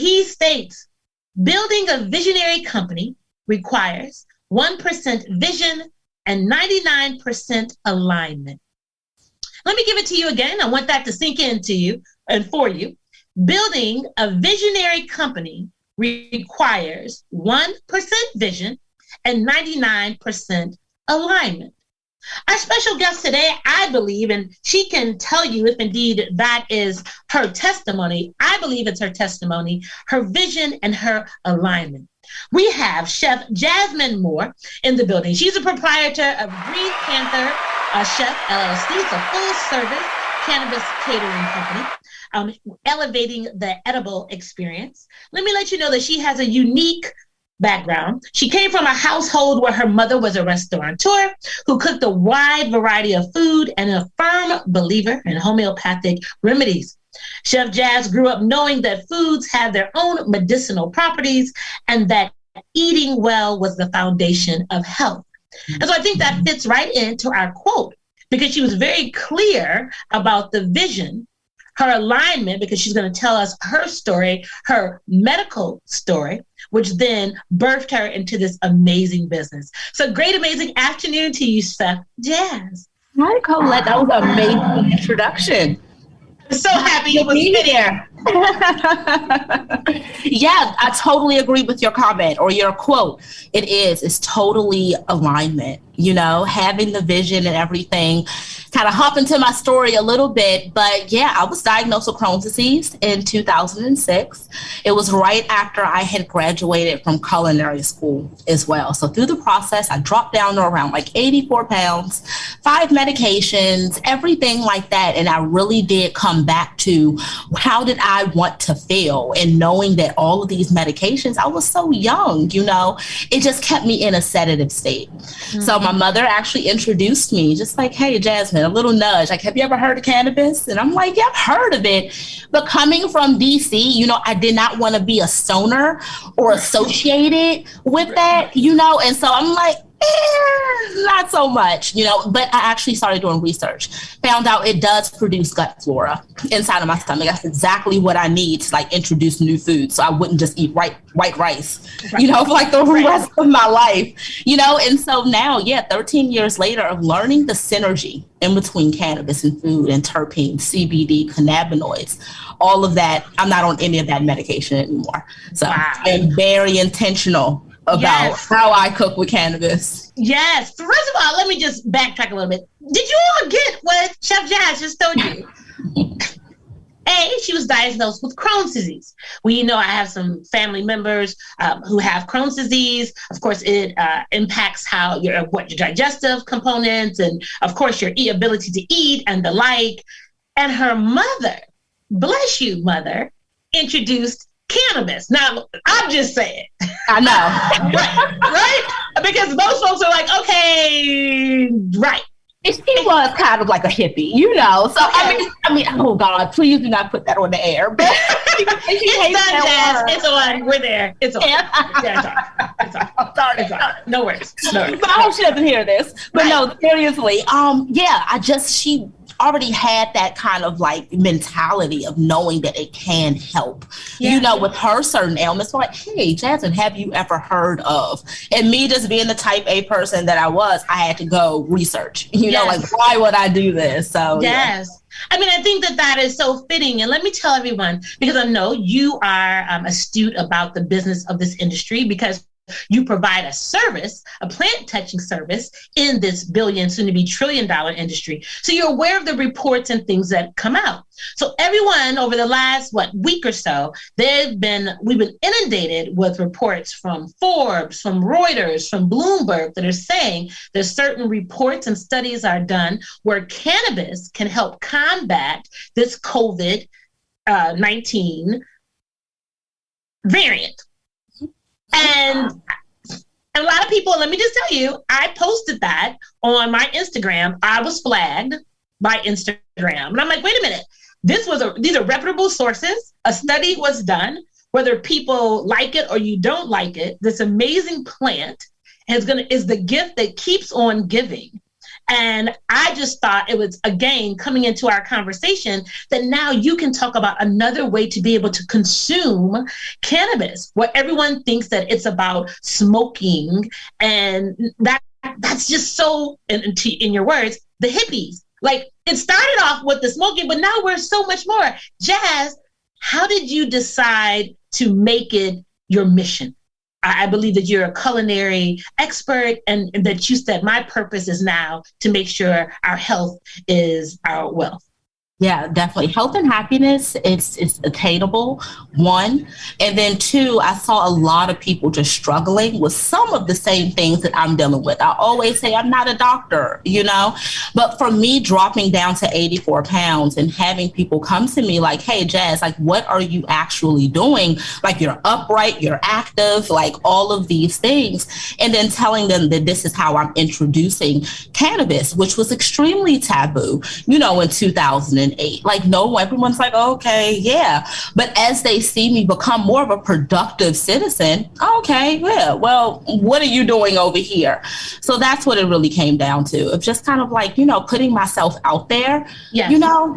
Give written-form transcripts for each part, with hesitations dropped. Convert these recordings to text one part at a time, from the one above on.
he states, building a visionary company requires 1% vision and 99% alignment. Let me give it to you again. I want that to sink into you and for you. Building a visionary company requires 1% vision and 99% alignment. Our special guest today, I believe, and she can tell you if indeed that is her testimony. I believe it's her testimony, her vision, and her alignment. We have Chef Jazmine Moore in the building. She's a proprietor of Green Panther Chef, LLC. It's a full-service cannabis catering company, elevating the edible experience. Let me let you know that she has a unique background. She came from a household where her mother was a restaurateur who cooked a wide variety of food and a firm believer in homeopathic remedies. Chef Jazz grew up knowing that foods had their own medicinal properties and that eating well was the foundation of health. And so I think that fits right into our quote, because she was very clear about the vision, her alignment, because she's going to tell us her story, her medical story, which then birthed her into this amazing business. So great, amazing afternoon to you, Chef Jazz. Hi, Colette. That was an amazing introduction. I'm so happy you was here. Yeah, I totally agree with your comment or your quote. It's totally alignment, having the vision and everything. Kind of hop into my story a little bit, but yeah, I was diagnosed with Crohn's disease in 2006. It was right after I had graduated from culinary school as well. So through the process, I dropped down to around like 84 pounds, 5 medications, everything like that. And I really did come back to how did I want to feel? And knowing that all of these medications, I was so young, it just kept me in a sedative state. Mm-hmm. So my mother actually introduced me just like, hey, Jazmine, a little nudge. Like, have you ever heard of cannabis? And I'm like, yeah, I've heard of it. But coming from DC, I did not want to be a stoner or associated with that, and so I'm like, not so much, but I actually started doing research, found out it does produce gut flora inside of my stomach. That's exactly what I need to introduce new foods. So I wouldn't just eat white rice, for the rest of my life, and so now, 13 years later of learning the synergy in between cannabis and food and terpenes, CBD, cannabinoids, all of that. I'm not on any of that medication anymore. So I'm very intentional about how I cook with cannabis. Yes. First of all, let me just backtrack a little bit. Did you all get what Chef Jazz just told you? She was diagnosed with Crohn's disease. I have some family members who have Crohn's disease. Of course, it impacts how your digestive components and, of course, your ability to eat and the like. And her mother, bless you, mother, introduced cannabis. Now, I'm just saying. I know. right? Because most folks are like, okay, right. She was kind of like a hippie, So, okay. I mean, oh God, please do not put that on the air. But it's on. We're there. It's on. It's on. I'm sorry. It's on. No worries. But I hope she doesn't hear this. But no, seriously. She already had that kind of mentality of knowing that it can help, with her certain ailments. So like, hey, Jazmine, have you ever heard of? And me just being the type A person that I was, I had to go research, why would I do this? So yes. Yeah. I mean, I think that is so fitting. And let me tell everyone, because I know you are astute about the business of this industry, because you provide a service, a plant touching service in this billion, soon to be $1 trillion industry. So you're aware of the reports and things that come out. So everyone over the last week or so, we've been inundated with reports from Forbes, from Reuters, from Bloomberg that are saying there's certain reports and studies are done where cannabis can help combat this COVID-19 variant. And a lot of people, let me just tell you, I posted that on my Instagram. I was flagged by Instagram. And I'm like, wait a minute. These are reputable sources. A study was done. Whether people like it or you don't like it, this amazing plant is the gift that keeps on giving. And I just thought it was, again, coming into our conversation, that now you can talk about another way to be able to consume cannabis, where everyone thinks that it's about smoking. And that's just so, in your words, the hippies. Like, it started off with the smoking, but now we're so much more. Jazz, how did you decide to make it your mission? I believe that you're a culinary expert, and that you said, my purpose is now to make sure our health is our wealth. Yeah, definitely. Health and happiness is attainable, one. And then two, I saw a lot of people just struggling with some of the same things that I'm dealing with. I always say I'm not a doctor, but for me, dropping down to 84 pounds and having people come to me like, hey, Jazz, like, what are you actually doing? Like, you're upright, you're active, like all of these things. And then telling them that this is how I'm introducing cannabis, which was extremely taboo, in 2008. Like, no, everyone's like, okay, yeah. But as they see me become more of a productive citizen, okay, yeah, well, what are you doing over here? So that's what it really came down to, of just kind of like, putting myself out there, yes.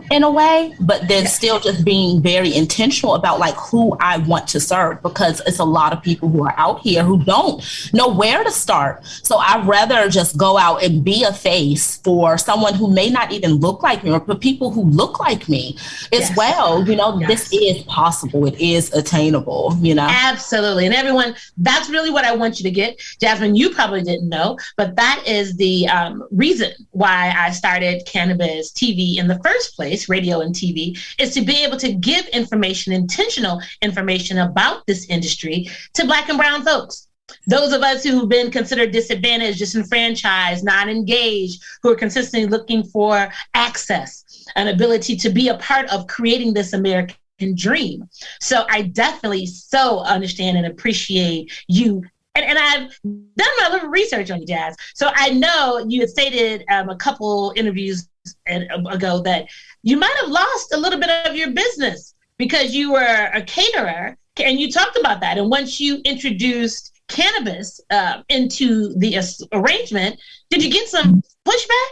In a way, but then still just being very intentional about like who I want to serve, because it's a lot of people who are out here who don't know where to start. So I'd rather just go out and be a face for someone who may not even look like me, or for people who look like me as well. This is possible. It is attainable, Absolutely. And everyone, that's really what I want you to get. Jazmine, you probably didn't know, but that is the reason why I started Cannabis TV in the first place, radio and TV, is to be able to give information, intentional information about this industry to Black and brown folks. Those of us who've been considered disadvantaged, disenfranchised, not engaged, who are consistently looking for access, an ability to be a part of creating this American dream. So I definitely so understand and appreciate you. And I've done my little research on you, Jazz. So I know you had stated a couple interviews ago that you might have lost a little bit of your business because you were a caterer, and you talked about that. And once you introduced cannabis into the arrangement, did you get some pushback?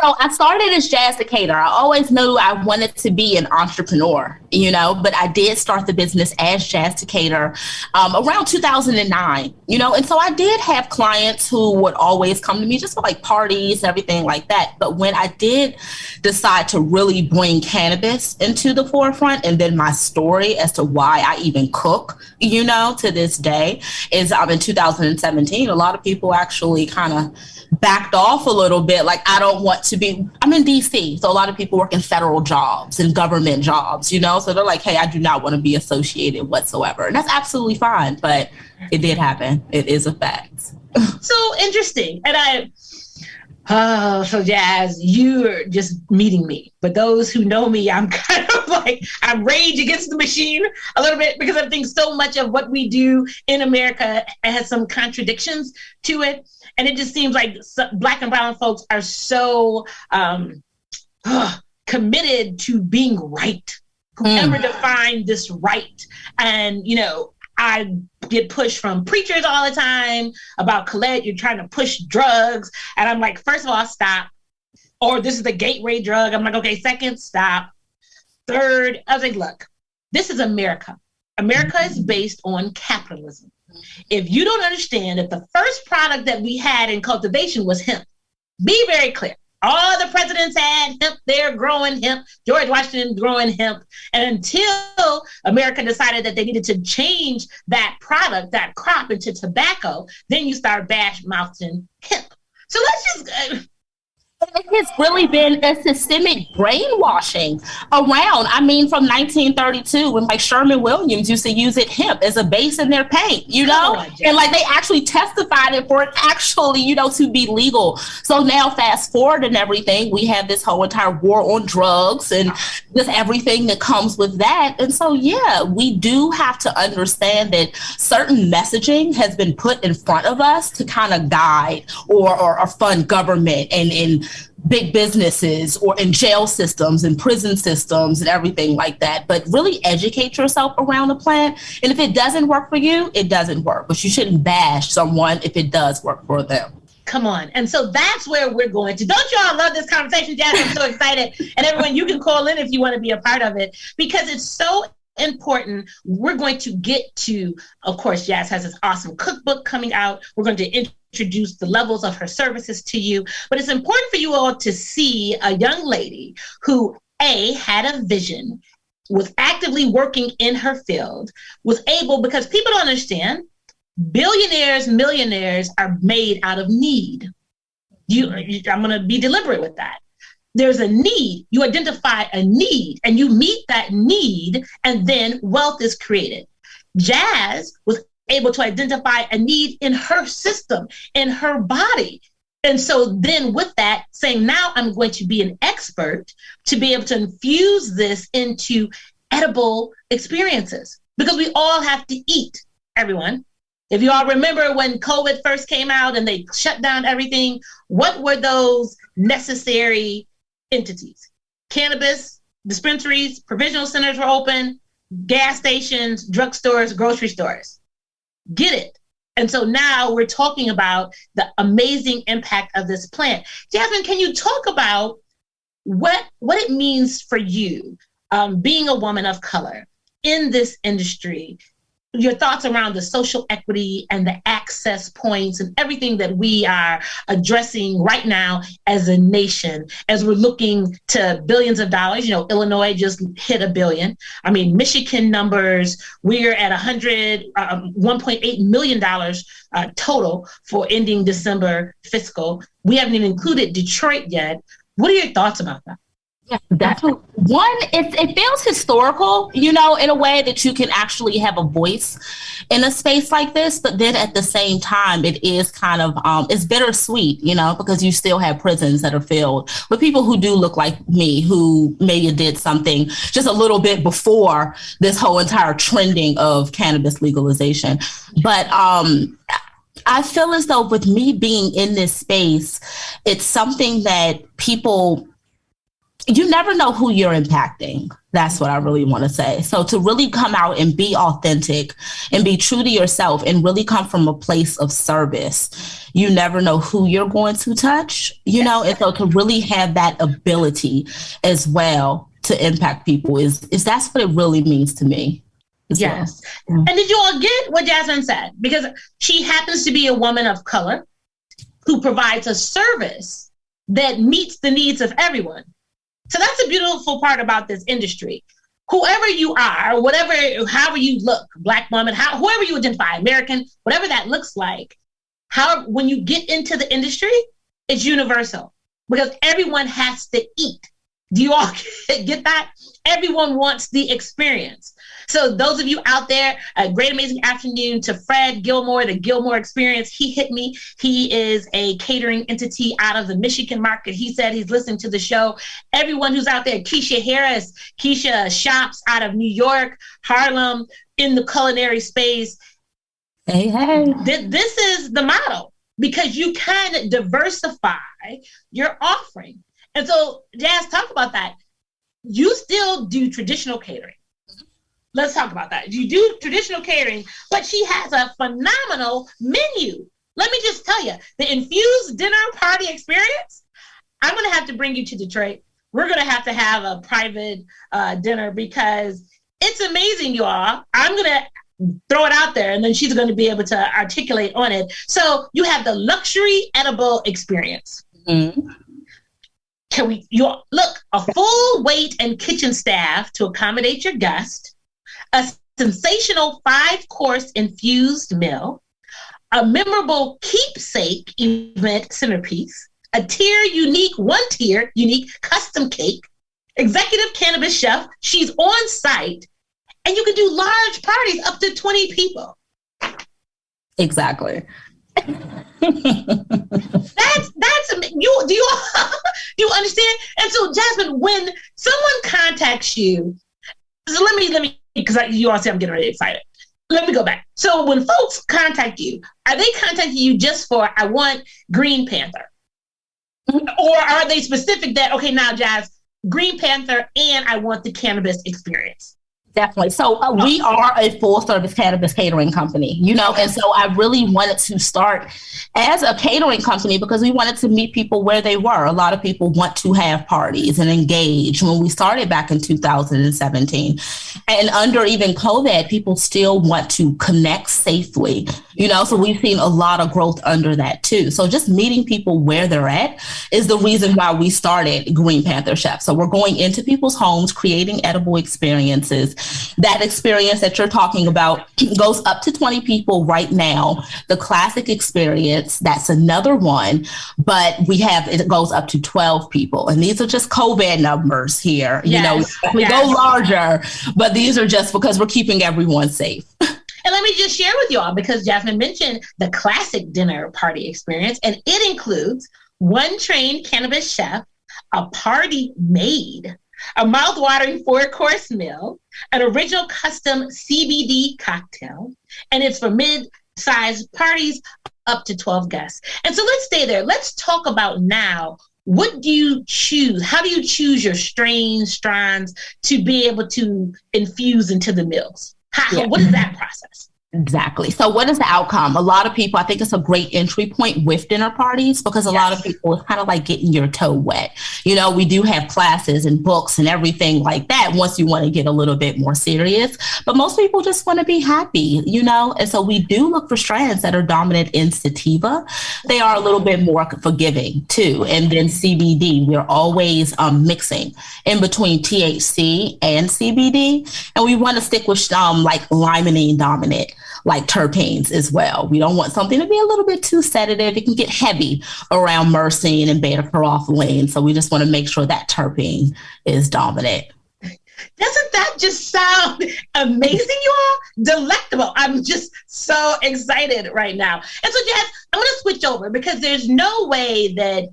So I started as Jazz the Caterer. I always knew I wanted to be an entrepreneur, but I did start the business as Jazz the Caterer around 2009, and so I did have clients who would always come to me just for like parties, everything like that. But when I did decide to really bring cannabis into the forefront, and then my story as to why I even cook, to this day, is in 2017, a lot of people actually kind of backed off a little bit. Like, I'm in DC, so a lot of people work in federal jobs and government jobs, so they're like, hey, I do not want to be associated whatsoever. And that's absolutely fine, but it did happen. It is a fact. So interesting. And so Jazz, you're just meeting me. But those who know me, I'm kind of like, I rage against the machine a little bit, because I think so much of what we do in America has some contradictions to it. And it just seems like Black and brown folks are so committed to being right. Whoever defined this right. And, I get pushed from preachers all the time about, Colette, you're trying to push drugs. And I'm like, first of all, stop. Or this is a gateway drug. I'm like, okay, second, stop. Third, I was like, look, this is America. America is based on capitalism. If you don't understand that the first product that we had in cultivation was hemp, be very clear. All the presidents had hemp, they're growing hemp, George Washington growing hemp. And until America decided that they needed to change that product, that crop, into tobacco, then you start bash-mouthing hemp. So let's just... It has really been a systemic brainwashing around. I mean, from 1932, when like Sherman Williams used to use hemp as a base in their paint, and like they actually testified it for it actually, to be legal. So now fast forward and everything, we have this whole entire war on drugs and just everything that comes with that. And so, yeah, we do have to understand that certain messaging has been put in front of us to kind of guide or fund government and big businesses, or in jail systems and prison systems and everything like that. But really educate yourself around the plant. And if it doesn't work for you, it doesn't work. But you shouldn't bash someone if it does work for them. Come on. And so that's where we're going to. Don't you all love this conversation, Jazz? I'm so excited. And everyone, you can call in if you want to be a part of it, because it's so important. We're going to get to, of course, Jazz has this awesome cookbook coming out. We're going to introduce the levels of her services to you. But it's important for you all to see a young lady who, A, had a vision, was actively working in her field, was able, because people don't understand, billionaires, millionaires are made out of need. I'm going to be deliberate with that. There's a need. You identify a need and you meet that need, and then wealth is created. Jazz was able to identify a need in her system, in her body. And so then with that, saying, now I'm going to be an expert to be able to infuse this into edible experiences, because we all have to eat, everyone. If you all remember when COVID first came out and they shut down everything, what were those necessary entities? Cannabis dispensaries, provisional centers were open, gas stations, drugstores, grocery stores. Get it? And so now we're talking about the amazing impact of this plant. Jazmine, can you talk about what it means for you, being a woman of color in this industry, your thoughts around the social equity and the access points and everything that we are addressing right now as a nation, as we're looking to billions of dollars. You know, Illinois just hit $1 billion. I mean, Michigan numbers, we're at $1.8 million total for ending December fiscal. We haven't even included Detroit yet. What are your thoughts about that? Yeah, definitely. One, it feels historical, you know, in a way that you can actually have a voice in a space like this. But then at the same time, it is kind of, it's bittersweet, you know, because you still have prisons that are filled with people who do look like me, who maybe did something just a little bit before this whole entire trending of cannabis legalization. But I feel as though with me being in this space, it's something that people, you never know who you're impacting. That's what I really want to say. So to really come out and be authentic and be true to yourself and really come from a place of service, you never know who you're going to touch, you know, and so to really have that ability as well to impact people is that's what it really means to me. Yes. Well. And did you all get what Jazmine said? Because she happens to be a woman of color who provides a service that meets the needs of everyone. So that's a beautiful part about this industry. Whoever you are, however you look, Black woman, whoever you identify, American, whatever that looks like, when you get into the industry, it's universal because everyone has to eat. Do you all get that? Everyone wants the experience. So those of you out there, a great, amazing afternoon to Fred Gilmore, the Gilmore Experience. He hit me. He is a catering entity out of the Michigan market. He said he's listening to the show. Everyone who's out there, Keisha Harris, Keisha shops out of New York, Harlem, in the culinary space. Hey. This is the model because you can diversify your offering. And so, Jazz, talk about that. You still do traditional catering. Let's talk about that. You do traditional catering, but she has a phenomenal menu. Let me just tell you, the infused dinner party experience, I'm going to have to bring you to Detroit. We're going to have a private dinner because it's amazing, you all. I'm going to throw it out there, and then she's going to be able to articulate on it. So you have the luxury edible experience. Mm-hmm. Look, a full weight and kitchen staff to accommodate your guest, a sensational 5-course infused meal, a memorable keepsake event centerpiece, a one-tier unique custom cake, executive cannabis chef. She's on site, and you can do large parties up to 20 people. Exactly. That's do you understand? And so, Jazmine, when someone contacts you, so let me because you all say I'm getting really excited. Let me go back. So when folks contact you, are they contacting you just for I want Green Panther, or are they specific that okay now, Jazz, Green Panther and I want the cannabis experience? Definitely. So we are a full service cannabis catering company, and so I really wanted to start as a catering company because we wanted to meet people where they were. A lot of people want to have parties and engage. When we started back in 2017 and under even COVID, people still want to connect safely, so we've seen a lot of growth under that too. So just meeting people where they're at is the reason why we started Green Panther Chef. So we're going into people's homes, creating edible experiences. That experience that you're talking about goes up to 20 people right now. The classic experience, that's another one, but it goes up to 12 people. And these are just COVID numbers here. We go larger, but these are just because we're keeping everyone safe. And let me just share with y'all, because Jazmine mentioned the classic dinner party experience, and it includes one trained cannabis chef, a party maid, a mouth-watering 4-course meal, an original custom CBD cocktail, and it's for mid-sized parties up to 12 guests. And so let's stay there. Let's talk about now, what do you choose? How do you choose your strands to be able to infuse into the meals? What is that process? Exactly. So what is the outcome? A lot of people, I think it's a great entry point with dinner parties because a lot of people, it's kind of like getting your toe wet. We do have classes and books and everything like that once you want to get a little bit more serious. But most people just want to be happy, And so we do look for strands that are dominant in sativa. They are a little bit more forgiving too. And then CBD, we're always mixing in between THC and CBD. And we want to stick with like limonene dominant, like terpenes as well. We don't want something to be a little bit too sedative. It can get heavy around myrcene and beta-caryophyllene. So we just want to make sure that terpene is dominant. Doesn't that just sound amazing, you all? Delectable. I'm just so excited right now. And so, Jazz, I'm going to switch over because there's no way that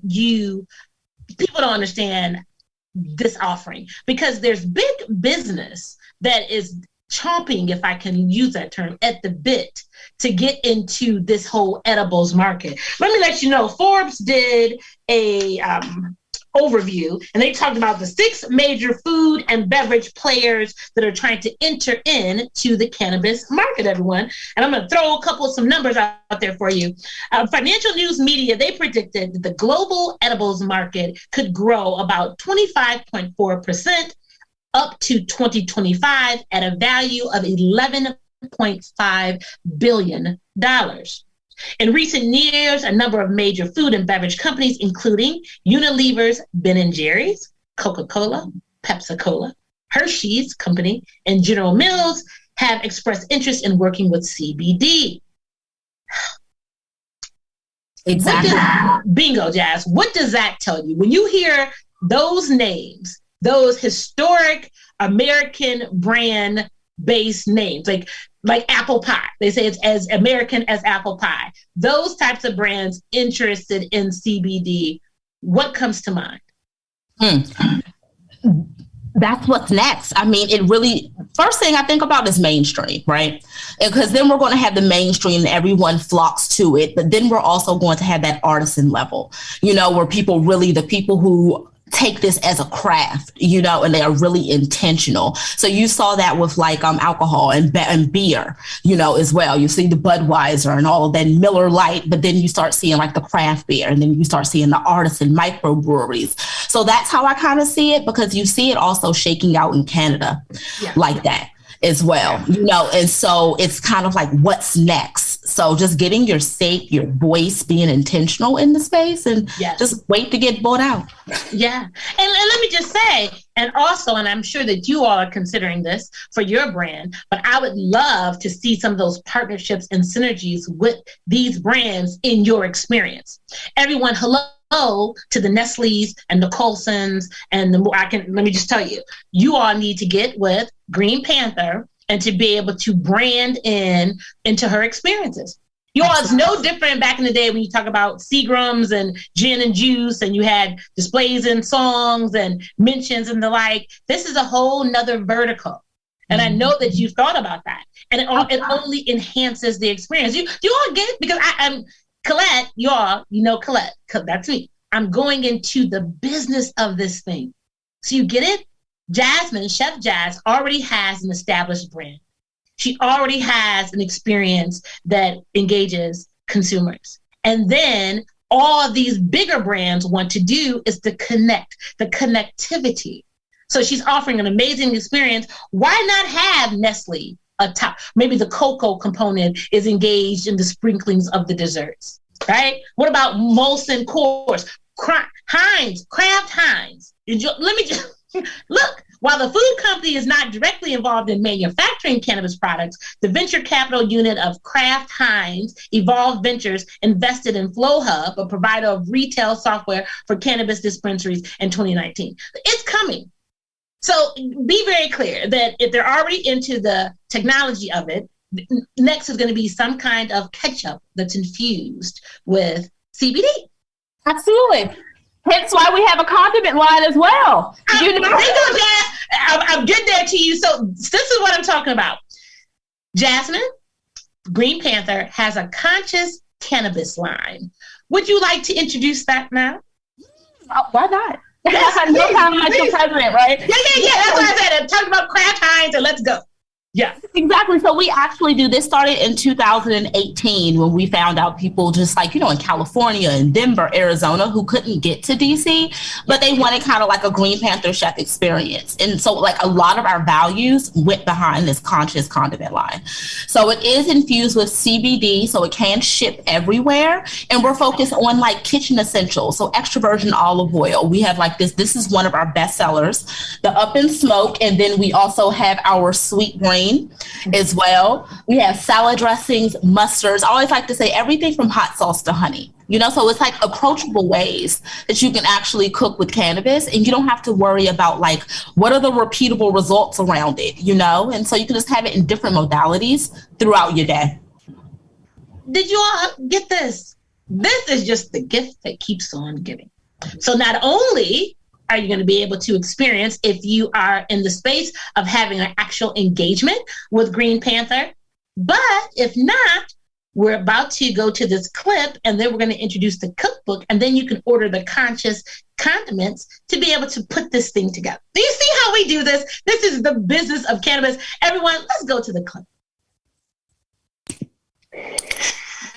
people don't understand this offering, because there's big business that is chomping, if I can use that term, at the bit to get into this whole edibles market. Let me let you know, Forbes did a overview, and they talked about the 6 major food and beverage players that are trying to enter into the cannabis market, everyone. And I'm going to throw some numbers out there for you. Financial News Media, they predicted that the global edibles market could grow about 25.4% up to 2025 at a value of $11.5 billion. In recent years, a number of major food and beverage companies, including Unilever's Ben & Jerry's, Coca-Cola, Pepsi-Cola, Hershey's Company, and General Mills, have expressed interest in working with CBD. Exactly. Bingo, Jazz. What does that tell you? When you hear those names, those historic American brand-based names, like apple pie. They say it's as American as apple pie. Those types of brands interested in CBD, what comes to mind? That's what's next. I mean, first thing I think about is mainstream, right? Because then we're going to have the mainstream and everyone flocks to it. But then we're also going to have that artisan level, where the people who take this as a craft, and they are really intentional. So you saw that with alcohol and beer, as well. You see the Budweiser and all of that, Miller Lite, but then you start seeing the craft beer, and then you start seeing the artisan microbreweries. So that's how I kind of see it, because you see it also shaking out in Canada like that as well, and so it's kind of like, what's next? So just getting your voice, being intentional in the space, and just wait to get bought out. Yeah. And let me just say, and I'm sure that you all are considering this for your brand, but I would love to see some of those partnerships and synergies with these brands in your experience. Everyone, hello to the Nestle's and the Colsons and let me just tell you, you all need to get with Green Panther and to be able to brand into her experiences. You all, it's no different back in the day when you talk about Seagrams and gin and juice, and you had displays and songs and mentions and the like. This is a whole nother vertical. And I know that you've thought about that. And it only enhances the experience. You all get it? Because I'm Colette, y'all, Colette, that's me. I'm going into the business of this thing. So you get it? Jazmine, Chef Jazz, already has an established brand. She already has an experience that engages consumers. And then all of these bigger brands want to do is to connect, the connectivity. So she's offering an amazing experience. Why not have Nestle atop? Maybe the cocoa component is engaged in the sprinklings of the desserts, right? What about Molson Coors? Heinz, Kraft Heinz. Let me just look. While the food company is not directly involved in manufacturing cannabis products, the venture capital unit of Kraft Heinz Evolve Ventures invested in FlowHub, a provider of retail software for cannabis dispensaries, in 2019. It's coming. So be very clear that if they're already into the technology of it, next is going to be some kind of ketchup that's infused with CBD. Absolutely. Hence why we have a condiment line as well. I'm getting there to you. So this is what I'm talking about. Jazmine, Green Panther has a conscious cannabis line. Would you like to introduce that now? Why not? Yes, no time like the president, right? Yeah. That's what I said. I'm talking about Kraft Heinz, and let's go. Yeah, exactly. So we actually do this. Started in 2018 when we found out people just like, in California and Denver, Arizona, who couldn't get to DC, but they wanted kind of like a Green Panther Chef experience. And so like a lot of our values went behind this conscious condiment line. So it is infused with CBD, so it can ship everywhere. And we're focused on like kitchen essentials. So extra virgin olive oil. We have like this is one of our best sellers, the Up and Smoke. And then we also have our sweet green as well. We have salad dressings, mustards. I always like to say everything from hot sauce to honey, so it's like approachable ways that you can actually cook with cannabis, and you don't have to worry about like what are the repeatable results around it, and so you can just have it in different modalities throughout your day. Did you all get this? This is just the gift that keeps on giving. So not only are you going to be able to experience if you are in the space of having an actual engagement with Green Panther, but if not, we're about to go to this clip and then we're going to introduce the cookbook, and then you can order the conscious condiments to be able to put this thing together. Do you see how we do this? This is the business of cannabis. Everyone, let's go to the clip.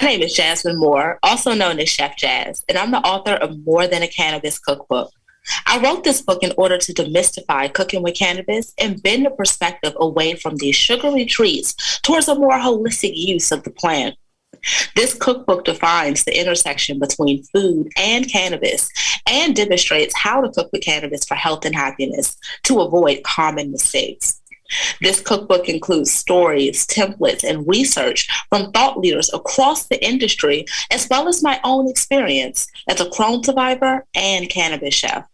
My name is Jazmine Moore, also known as Chef Jazz, and I'm the author of More Than a Cannabis Cookbook. I wrote this book in order to demystify cooking with cannabis and bend the perspective away from these sugary treats towards a more holistic use of the plant. This cookbook defines the intersection between food and cannabis and demonstrates how to cook with cannabis for health and happiness to avoid common mistakes. This cookbook includes stories, templates, and research from thought leaders across the industry, as well as my own experience as a Crohn survivor and cannabis chef.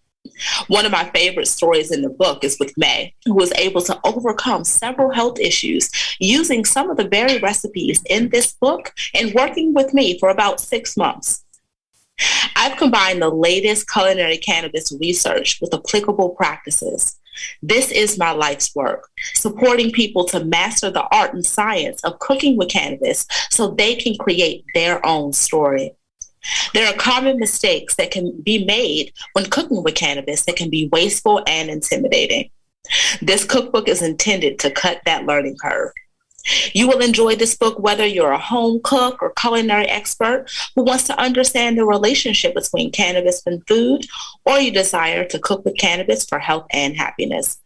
One of my favorite stories in the book is with May, who was able to overcome several health issues using some of the very recipes in this book and working with me for about 6 months. I've combined the latest culinary cannabis research with applicable practices. This is my life's work, supporting people to master the art and science of cooking with cannabis so they can create their own story. There are common mistakes that can be made when cooking with cannabis that can be wasteful and intimidating. This cookbook is intended to cut that learning curve. You will enjoy this book whether you're a home cook or culinary expert who wants to understand the relationship between cannabis and food, or you desire to cook with cannabis for health and happiness.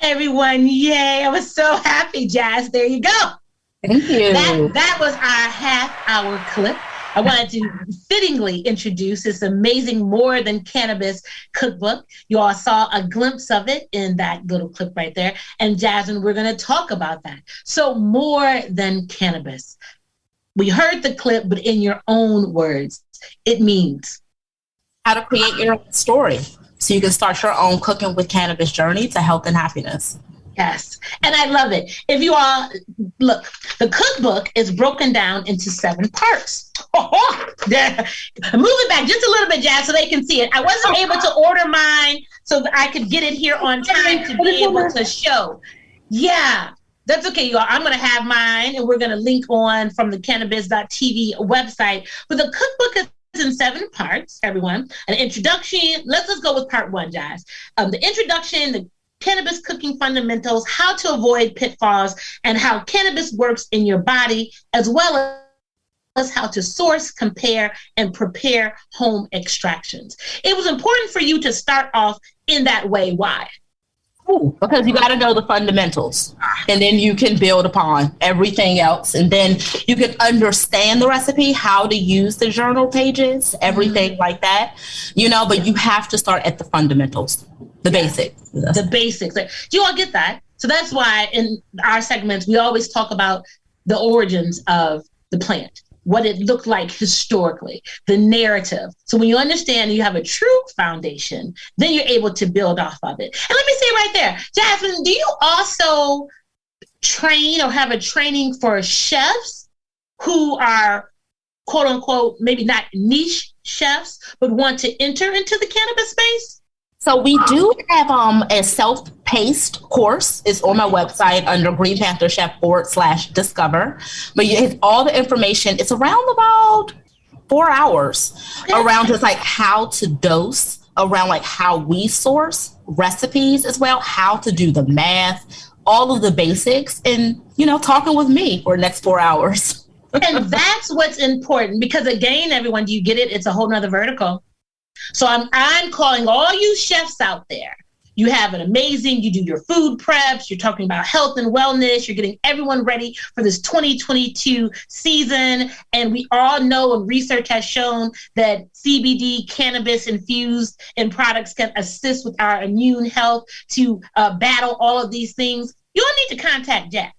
Everyone, yay. I was so happy, Jazz. There you go. Thank you. That was our half-hour clip. I wanted to fittingly introduce this amazing More Than Cannabis cookbook. You all saw a glimpse of it in that little clip right there. And Jazmine, we're going to talk about that. So More Than Cannabis. We heard the clip, but in your own words, it means how to create your own story so you can start your own cooking with cannabis journey to health and happiness. Yes. And I love it. If you all look, the cookbook is broken down into 7 parts. Move it back just a little bit, Jazz, so they can see it. I wasn't able to order mine so that I could get it here on time to be able to show. Yeah, that's okay, y'all. I'm going to have mine, and we're going to link on from the cannabis.tv website. But the cookbook in 7 parts, everyone. An introduction. Let's go with part 1, Jazz. The introduction, the cannabis cooking fundamentals, how to avoid pitfalls, and how cannabis works in your body, as well as how to source, compare, and prepare home extractions. It was important for you to start off in that way. Why? Ooh, because you got to know the fundamentals, and then you can build upon everything else, and then you can understand the recipe, how to use the journal pages, everything like that, but you have to start at the fundamentals, the basics. The basics. Do you all get that? So that's why in our segments, we always talk about the origins of the plant, what it looked like historically, the narrative. So when you understand you have a true foundation, then you're able to build off of it. And let me say right there, Jazmine, do you also train or have a training for chefs who are, quote unquote, maybe not niche chefs, but want to enter into the cannabis space? So we do have a self-paced course. It's on my website under Green Panther Chef /discover. But it's all the information. It's around about 4 hours around just like how to dose, around like how we source recipes as well, how to do the math, all of the basics, and, talking with me for the next 4 hours. And that's what's important because, again, everyone, do you get it? It's a whole nother vertical. So I'm calling all you chefs out there. You have an amazing, you do your food preps, you're talking about health and wellness, you're getting everyone ready for this 2022 season. And we all know, and research has shown, that CBD, cannabis infused in products can assist with our immune health to battle all of these things. You all need to contact Jazz.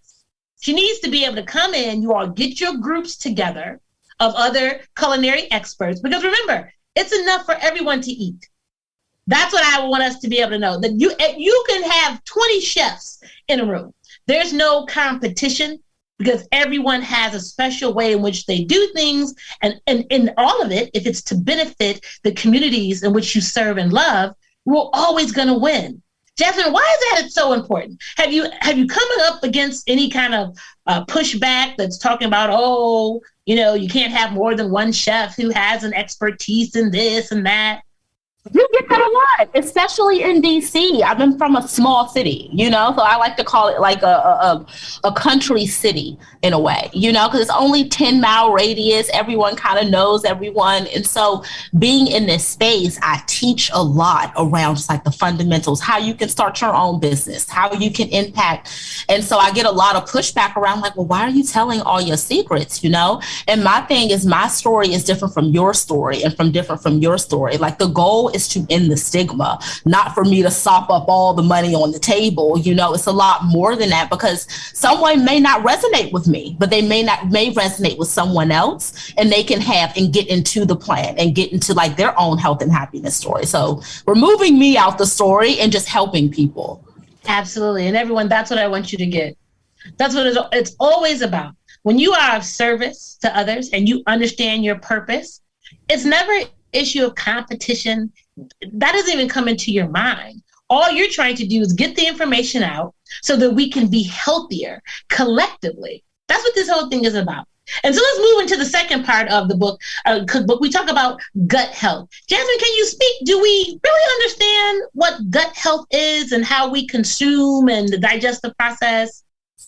She needs to be able to come in, you all get your groups together of other culinary experts, because remember, it's enough for everyone to eat. That's what I want us to be able to know, that you can have 20 chefs in a room. There's no competition because everyone has a special way in which they do things. And in all of it, if it's to benefit the communities in which you serve and love, we're always going to win. Jazmine, why is that so important? Have you come up against any kind of pushback that's talking about, you can't have more than one chef who has an expertise in this and that? You get that a lot, especially in DC. I'm from a small city, so I like to call it like a country city in a way, because it's only 10-mile radius. Everyone kind of knows everyone. And so being in this space, I teach a lot around just like the fundamentals, how you can start your own business, how you can impact. And so I get a lot of pushback around like, well, why are you telling all your secrets, And my thing is, my story is different from your story and different from your story. Like, the goal is to end the stigma, not for me to sop up all the money on the table. It's a lot more than that, because someone may not resonate with me, but they may resonate with someone else, and they can have and get into the plan and get into like their own health and happiness story. So removing me out the story and just helping people. Absolutely. And everyone, that's what I want you to get. That's what it's always about. When you are of service to others and you understand your purpose, it's never an issue of competition. That doesn't even come into your mind. All you're trying to do is get the information out so that we can be healthier collectively. That's what this whole thing is about. And so let's move into the second part of the book, cookbook. We talk about gut health. Jazmine, can you speak? Do we really understand what gut health is and how we consume and the digestive process?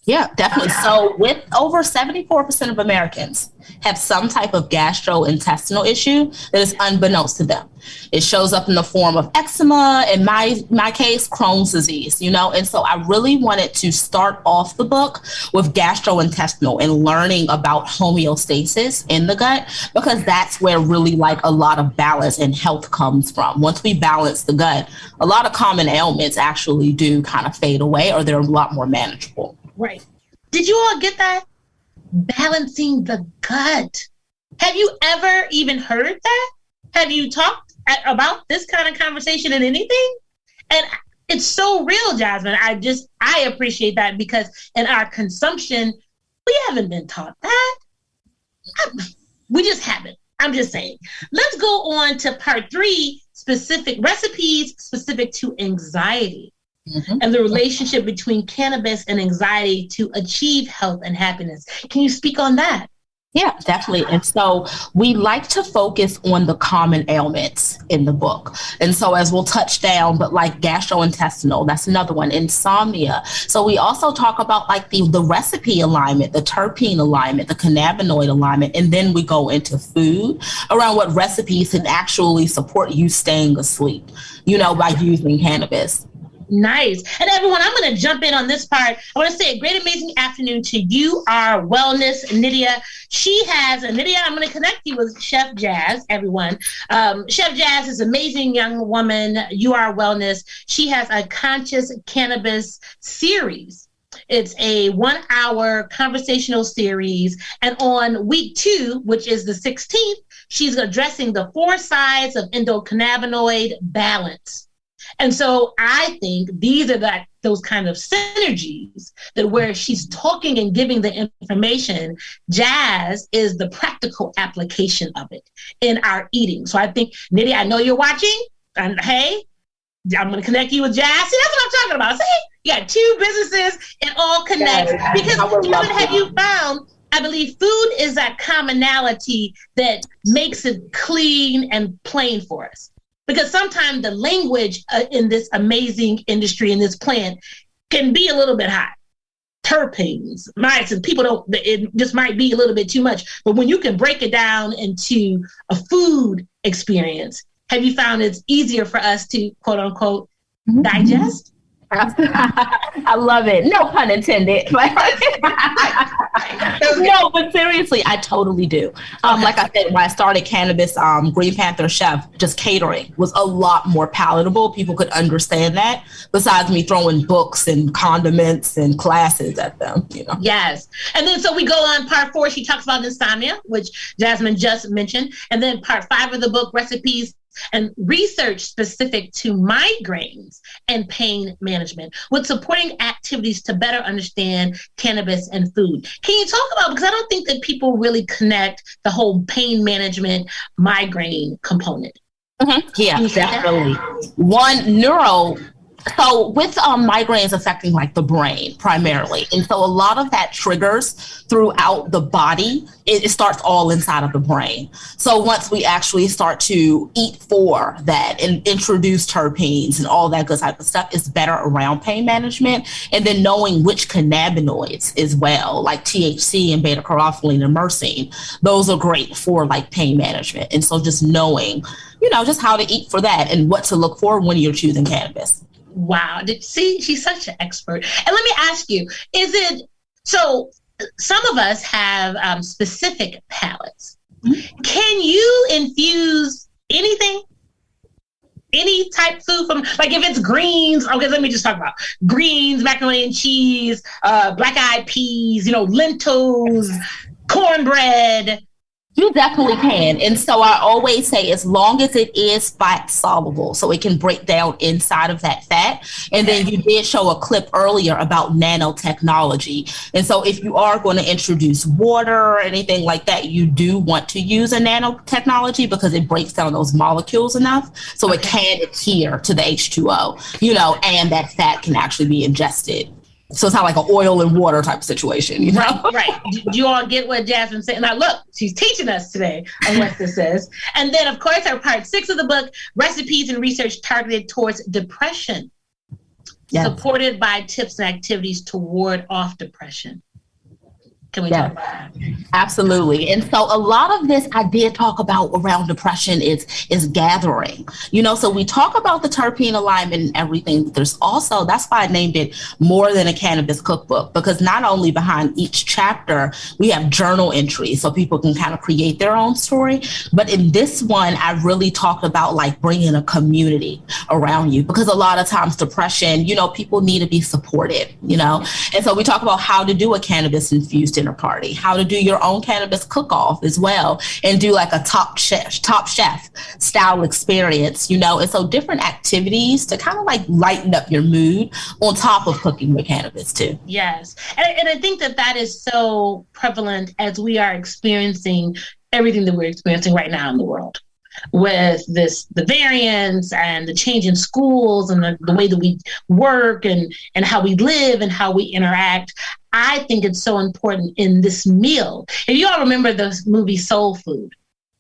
Yeah, definitely. So with over 74% of Americans have some type of gastrointestinal issue that is unbeknownst to them. It shows up in the form of eczema, in my case, Crohn's disease, And so I really wanted to start off the book with gastrointestinal and learning about homeostasis in the gut, because that's where really like a lot of balance and health comes from. Once we balance the gut, a lot of common ailments actually do kind of fade away, or they're a lot more manageable. Right. Did you all get that? Balancing the gut. Have you ever even heard that? Have you talked about this kind of conversation in anything? And it's so real, Jazmine. I appreciate that, because in our consumption, we haven't been taught that. We just haven't. I'm just saying. Let's go on to part 3, specific recipes specific to anxiety. Mm-hmm. And the relationship between cannabis and anxiety to achieve health and happiness. Can you speak on that? Yeah, definitely. And so we like to focus on the common ailments in the book. And so as we'll touch down, but like gastrointestinal, that's another one, insomnia. So we also talk about like the recipe alignment, the terpene alignment, the cannabinoid alignment, and then we go into food around what recipes can actually support you staying asleep, by using cannabis. Nice. And everyone, I'm going to jump in on this part. I want to say a great, amazing afternoon to you, our wellness, Nydia. Nydia, I'm going to connect you with Chef Jazz, everyone. Chef Jazz is an amazing young woman. You are wellness. She has a conscious cannabis series. It's a 1-hour conversational series. And on week 2, which is the 16th, she's addressing the 4 sides of endocannabinoid balance. And so I think these are those kind of synergies that where she's talking and giving the information, Jazz is the practical application of it in our eating. So I think, Nydia, I know you're watching, and hey, I'm going to connect you with Jazz. See, that's what I'm talking about. See, you got 2 businesses, it all connects. Because have you found, I believe food is that commonality that makes it clean and plain for us. Because sometimes the language in this amazing industry, in this plant, can be a little bit hot. Terpenes, people it just might be a little bit too much. But when you can break it down into a food experience, have you found it's easier for us to, quote unquote, digest? I love it. No pun intended. No, but seriously, I totally do. Like I said, when I started cannabis, Green Panther Chef, just catering was a lot more palatable. People could understand that besides me throwing books and condiments and classes at them, Yes. And then so we go on part 4. She talks about insomnia, which Jazmine just mentioned. And then part 5 of the book, recipes and research specific to migraines and pain management with supporting activities to better understand cannabis and food. Can you talk about, because I don't think that people really connect the whole pain management migraine component. Mm-hmm. Yeah, definitely. So with migraines affecting like the brain primarily. And so a lot of that triggers throughout the body. It starts all inside of the brain. So once we actually start to eat for that and introduce terpenes and all that good type of stuff, it's better around pain management. And then knowing which cannabinoids as well, like THC and beta-carotene and myrcene, those are great for like pain management. And so just knowing, just how to eat for that and what to look for when you're choosing cannabis. Wow. See, she's such an expert. And let me ask you, so some of us have specific palates. Mm-hmm. Can you infuse anything? Any type food from, like if it's greens, okay, let me just talk about greens, macaroni and cheese, black-eyed peas, lentils, cornbread. You definitely can. And so I always say, as long as it is fat soluble, so it can break down inside of that fat. And then you did show a clip earlier about nanotechnology. And so if you are going to introduce water or anything like that, you do want to use a nanotechnology because it breaks down those molecules enough so it can adhere to the H2O, and that fat can actually be ingested. So it's not like an oil and water type situation, Right. Do you all get what Jazmine said? Now, look, she's teaching us today on what this is. And then, of course, our part 6 of the book, recipes and research targeted towards depression, supported by tips and activities to ward off depression. Can we talk about that? Absolutely. And so a lot of this I did talk about around depression is gathering, so we talk about the terpene alignment and everything, but there's also, that's why I named it More Than a Cannabis Cookbook, because not only behind each chapter, we have journal entries so people can kind of create their own story. But in this one, I really talked about like bringing a community around you, because a lot of times depression, people need to be supported, and so we talk about how to do a cannabis infused dinner party, how to do your own cannabis cook-off as well, and do like a top chef style experience, and so different activities to kind of like lighten up your mood on top of cooking with cannabis too. Yes. And I think that is so prevalent as we are experiencing everything that we're experiencing right now in the world, with the variants and the change in schools and the way that we work and how we live and how we interact. I think it's so important in this meal. If you all remember the movie Soul Food,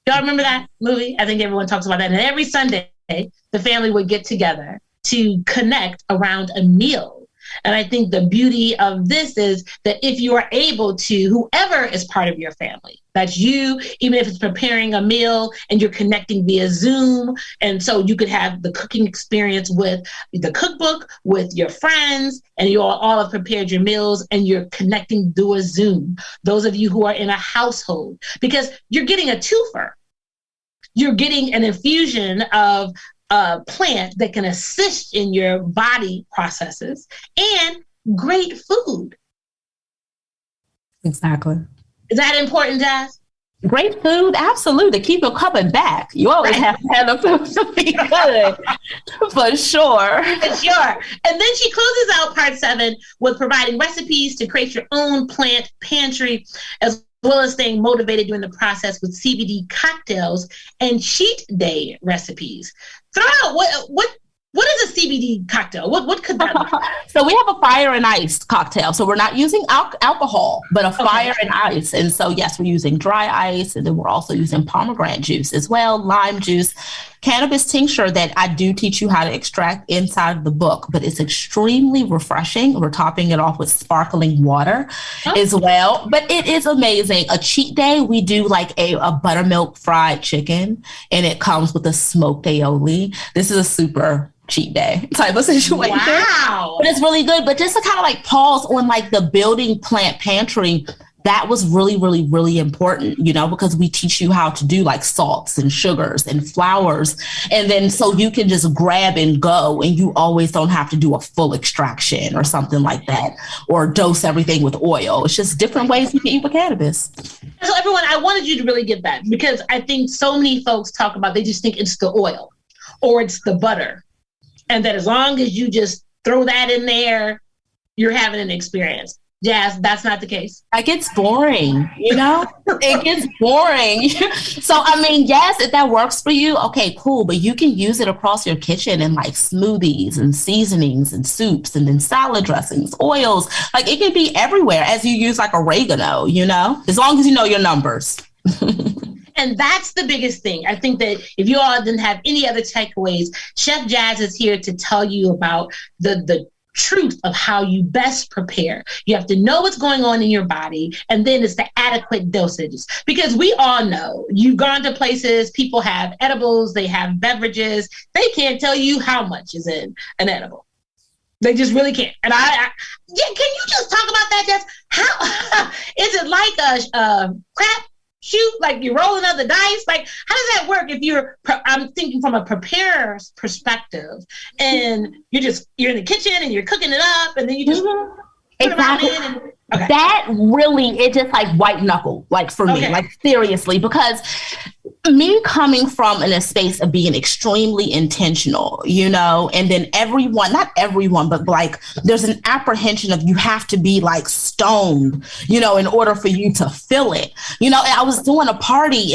y'all remember that movie? I think everyone talks about that. And every Sunday, the family would get together to connect around a meal. And I think the beauty of this is that if you are able to, whoever is part of your family, that's you, even if it's preparing a meal and you're connecting via Zoom. And so you could have the cooking experience with the cookbook, with your friends, and you all have prepared your meals and you're connecting through a Zoom. Those of you who are in a household, because you're getting a twofer. You're getting an infusion of a plant that can assist in your body processes and great food. Exactly. Is that important, Jazz? Great food, absolutely. Keep it coming back. You always have to have the food to be good, for sure. For sure. And then she closes out part 7 with providing recipes to create your own plant pantry, as well as staying motivated during the process with CBD cocktails and cheat day recipes. Throw out what is a CBD cocktail? What could that be? So we have a fire and ice cocktail. So we're not using alcohol, but a fire and ice. And so, yes, we're using dry ice. And then we're also using pomegranate juice as well, lime juice, cannabis tincture that I do teach you how to extract inside of the book. But it's extremely refreshing. We're topping it off with sparkling water as well. But it is amazing. A cheat day, we do like a buttermilk fried chicken. And it comes with a smoked aioli. This is a super cheat day type of situation. Wow. But it's really good. But just to kind of like pause on like the building plant pantry, that was really, really, really important, you know, because we teach you how to do like salts and sugars and flours. And then so you can just grab and go and you always don't have to do a full extraction or something like that or dose everything with oil. It's just different ways you can eat with cannabis. So everyone, I wanted you to really get that because I think so many folks talk about, they just think it's the oil or it's the butter. And that as long as you just throw that in there, you're having an experience. Jazz, that's not the case. It gets boring, you know? It gets boring. So, I mean, yes, if that works for you, okay, cool. But you can use it across your kitchen in like smoothies and seasonings and soups and then salad dressings, oils. Like it can be everywhere as you use like oregano, you know? As long as you know your numbers. And that's the biggest thing. I think that if you all didn't have any other takeaways, Chef Jazz is here to tell you about the truth of how you best prepare. You have to know what's going on in your body, and then it's the adequate dosages. Because we all know, you've gone to places, people have edibles, they have beverages, they can't tell you how much is in an edible. They just really can't. And can you just talk about that, Jazz? How is it like a crap shoot, like you're rolling up the dice? Like, how does that work if I'm thinking from a preparer's perspective, and you're in the kitchen and you're cooking it up and then you just put it all in and, okay. That really, it just like white knuckle, like for me, like seriously, because me coming from in a space of being extremely intentional, you know, and then not everyone, but like there's an apprehension of you have to be like stoned, you know, in order for you to feel it. You know, I was doing a party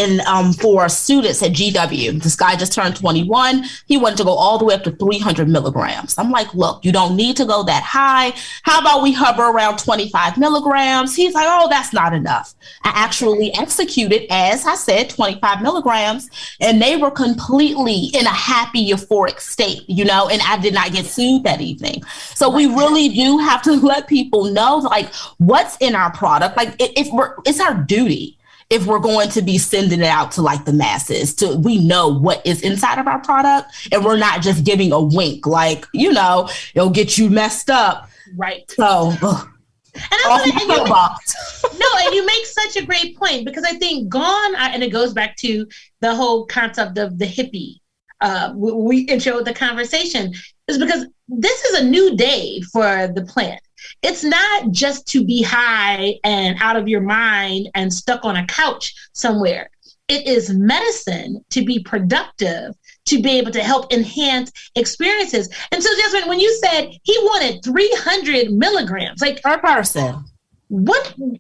for students at GW. This guy just turned 21. He wanted to go all the way up to 300 milligrams. I'm like, look, you don't need to go that high. How about we hover around 25 milligrams? He's like, oh, that's not enough. I actually executed, as I said, 25 milligrams, and they were completely in a happy, euphoric state, you know, and I did not get sued that evening. So we really do have to let people know, like, what's in our product. Like, it's our duty. If we're going to be sending it out to like the masses, we know what is inside of our product, and we're not just giving a wink, like, you know, it'll get you messed up. Right. So, and you make such a great point, because I think and it goes back to the whole concept of the hippie. We introed the conversation is because this is a new day for the plant. It's not just to be high and out of your mind and stuck on a couch somewhere. It is medicine to be productive, to be able to help enhance experiences. And so, Jazmine, when you said he wanted 300 milligrams, like per person, what would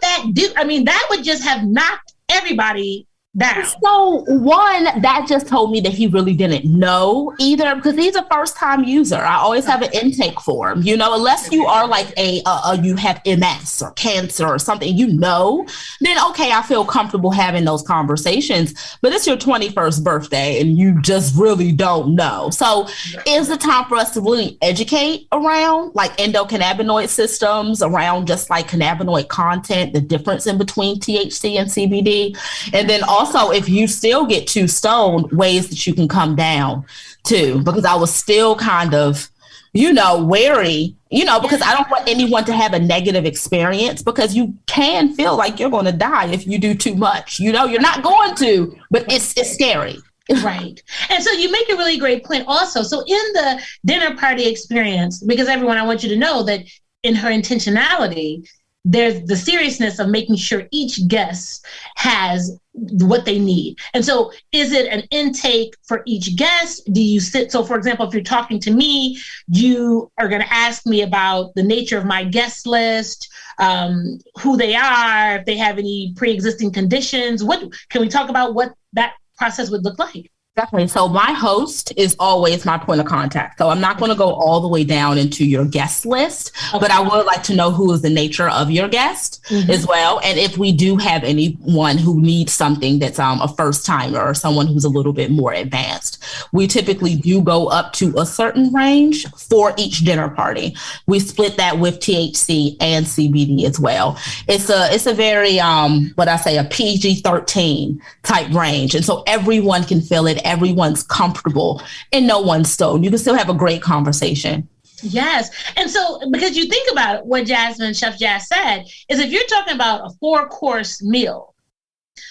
that do? I mean, that would just have knocked everybody down? So one, that just told me that he really didn't know either, because he's a first time user. I always have an intake form, unless you are like you have MS or cancer or something, then okay, I feel comfortable having those conversations. But it's your 21st birthday and you just really don't know. So is the time for us to really educate around like endocannabinoid systems, around just like cannabinoid content, the difference in between THC and CBD. And then also, if you still get too stoned, ways that you can come down too, because I was still kind of, wary, because I don't want anyone to have a negative experience, because you can feel like you're going to die if you do too much. You're not going to, but it's scary. Right. And so you make a really great point also. So in the dinner party experience, because everyone, I want you to know that in her intentionality, there's the seriousness of making sure each guest has what they need. And so is it an intake for each guest? Do you sit? So for example, if you're talking to me, you are going to ask me about the nature of my guest list, who they are, if they have any pre-existing conditions. What can we talk about what that process would look like? Definitely. So my host is always my point of contact. So I'm not going to go all the way down into your guest list, but I would like to know who is the nature of your guest as well. And if we do have anyone who needs something that's a first timer or someone who's a little bit more advanced, we typically do go up to a certain range for each dinner party. We split that with THC and CBD as well. It's a very, a PG-13 type range. And so everyone can feel it. Everyone's comfortable and no one's stoned. You can still have a great conversation. Yes. And so, because you think about it, what Chef Jazz said is if you're talking about a 4-course meal,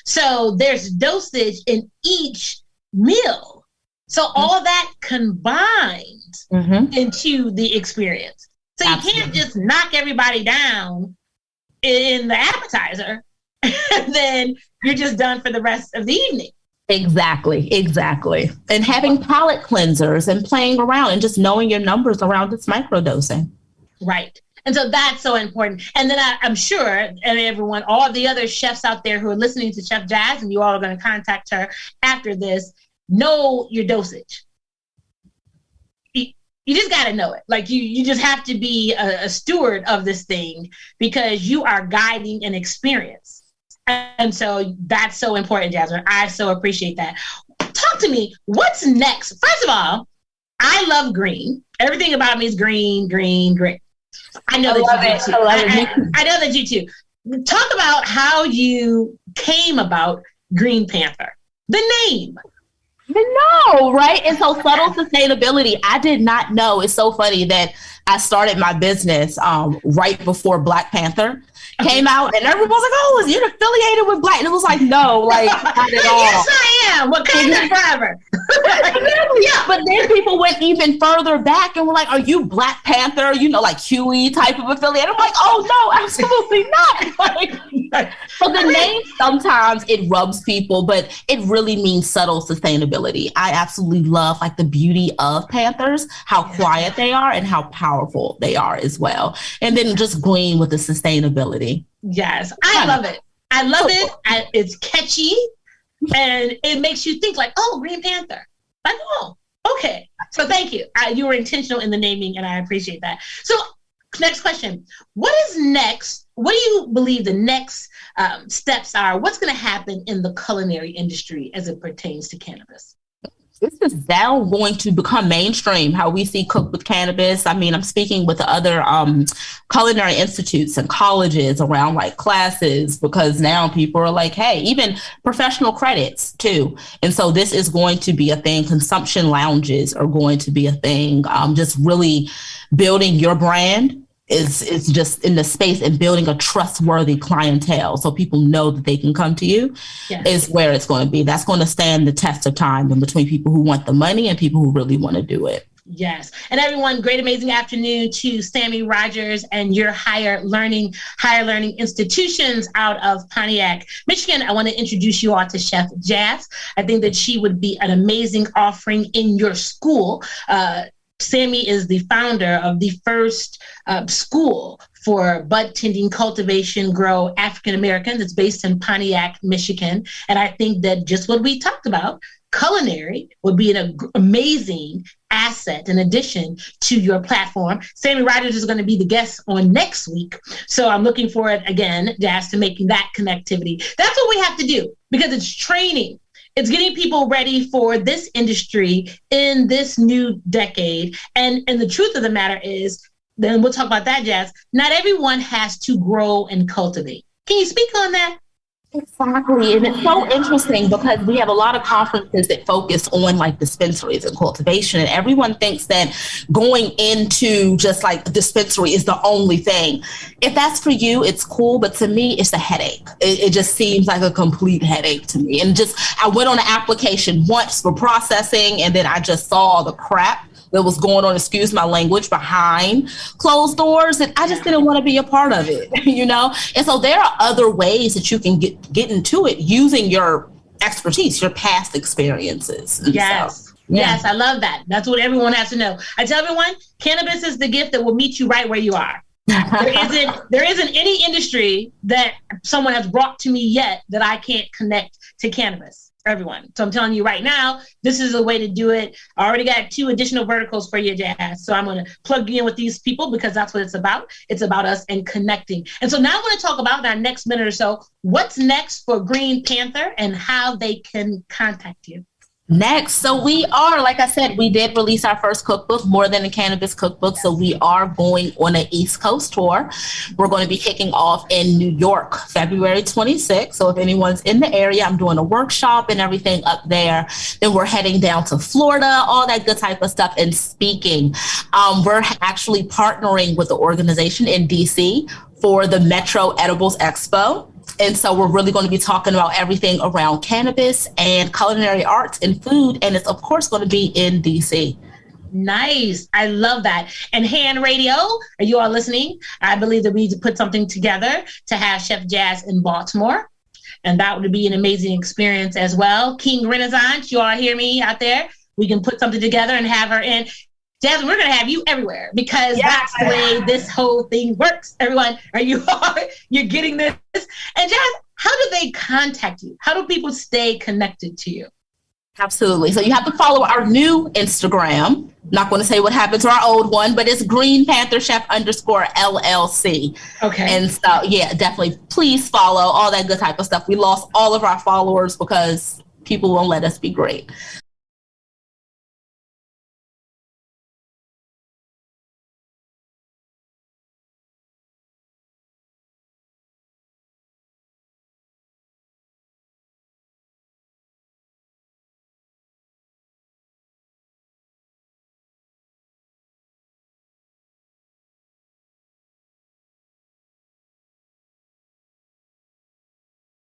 so there's dosage in each meal. So all that combines into the experience. So you can't just knock everybody down in the appetizer and then you're just done for the rest of the evening. Exactly. And having palate cleansers and playing around and just knowing your numbers around this microdosing. Right. And so that's so important. And then I'm sure, and everyone, all the other chefs out there who are listening to Chef Jazz, and you all are going to contact her after this, know your dosage. You just got to know it. Like you just have to be a steward of this thing because you are guiding an experience. And so that's so important, Jazmine. I so appreciate that. Talk to me. What's next? First of all, I love green. Everything about me is green. I know that you do too. I know that you too. Talk about how you came about Green Panther. The name. No, right? And so subtle sustainability, I did not know. It's so funny that I started my business right before Black Panther came out, and everyone was like, "Oh, you're affiliated with Black?" And it was like, "No, like not at all." Yes, I am. Wakanda forever. Yeah, but then people went even further back and were like, "Are you Black Panther? Like Huey type of affiliate?" I'm like, "Oh no, absolutely not." So the name sometimes it rubs people, but it really means subtle sustainability. I absolutely love like the beauty of Panthers, how quiet they are and how powerful they are as well. And then just green with the sustainability. Yes, I love it. I love it. It's catchy and it makes you think like, oh, Green Panther. Like, oh, okay. So thank you. You were intentional in the naming and I appreciate that. So next question. What is next? What do you believe the next steps are? What's going to happen in the culinary industry as it pertains to cannabis? This is now going to become mainstream, how we see cook with cannabis. I mean, I'm speaking with other culinary institutes and colleges around like classes, because now people are like, hey, even professional credits too. And so this is going to be a thing. Consumption lounges are going to be a thing. Just really building your brand is just in the space and building a trustworthy clientele so people know that they can come to you is where it's going to be. That's going to stand the test of time in between people who want the money and people who really want to do it. Yes. And everyone, great, amazing afternoon to Sammy Rogers and your higher learning institutions out of Pontiac, Michigan. I want to introduce you all to Chef Jazz. I think that she would be an amazing offering in your school. Sammy is the founder of the first school for bud tending, cultivation, grow African Americans. It's based in Pontiac, Michigan. And I think that just what we talked about, culinary would be an amazing asset in addition to your platform. Sammy Rogers is going to be the guest on next week. So I'm looking forward again, Jazz, to making that connectivity. That's what we have to do because it's training. It's getting people ready for this industry in this new decade. And the truth of the matter is, then we'll talk about that, Jazz, not everyone has to grow and cultivate. Can you speak on that? Exactly. And it's so interesting because we have a lot of conferences that focus on like dispensaries and cultivation. And everyone thinks that going into just like a dispensary is the only thing. If that's for you, it's cool. But to me, it's a headache. It just seems like a complete headache to me. And I went on an application once for processing and then I just saw the crap that was going on, excuse my language, behind closed doors, and I just didn't want to be a part of it, you know? And so there are other ways that you can get into it using your expertise, your past experiences. Yes. So, yeah. Yes, I love that. That's what everyone has to know. I tell everyone, cannabis is the gift that will meet you right where you are. There isn't any industry that someone has brought to me yet that I can't connect to cannabis. Everyone. So I'm telling you right now, this is a way to do it. I already got 2 additional verticals for you, Jazz. So I'm going to plug you in with these people because that's what it's about. It's about us and connecting. And so now I want to talk about in our next minute or so, what's next for Green Panther and how they can contact you. Next. So we are, like I said, we did release our first cookbook, More Than a Cannabis Cookbook. So we are going on an East Coast tour. We're going to be kicking off in New York, February 26th. So if anyone's in the area, I'm doing a workshop and everything up there. Then we're heading down to Florida, all that good type of stuff, and speaking. We're actually partnering with the organization in DC for the Metro Edibles Expo. And so we're really going to be talking about everything around cannabis and culinary arts and food. And it's, of course, going to be in DC. Nice. I love that. And Hand Radio, are you all listening? I believe that we need to put something together to have Chef Jazz in Baltimore. And that would be an amazing experience as well. King Renaissance, you all hear me out there? We can put something together and have her in. Jazmine, we're going to have you everywhere because that's the way this whole thing works. Everyone, you're getting this. And Jazz, how do they contact you? How do people stay connected to you? Absolutely. So you have to follow our new Instagram. Not going to say what happened to our old one, but it's Green Panther Chef _LLC. Okay. And so, yeah, definitely please follow all that good type of stuff. We lost all of our followers because people won't let us be great.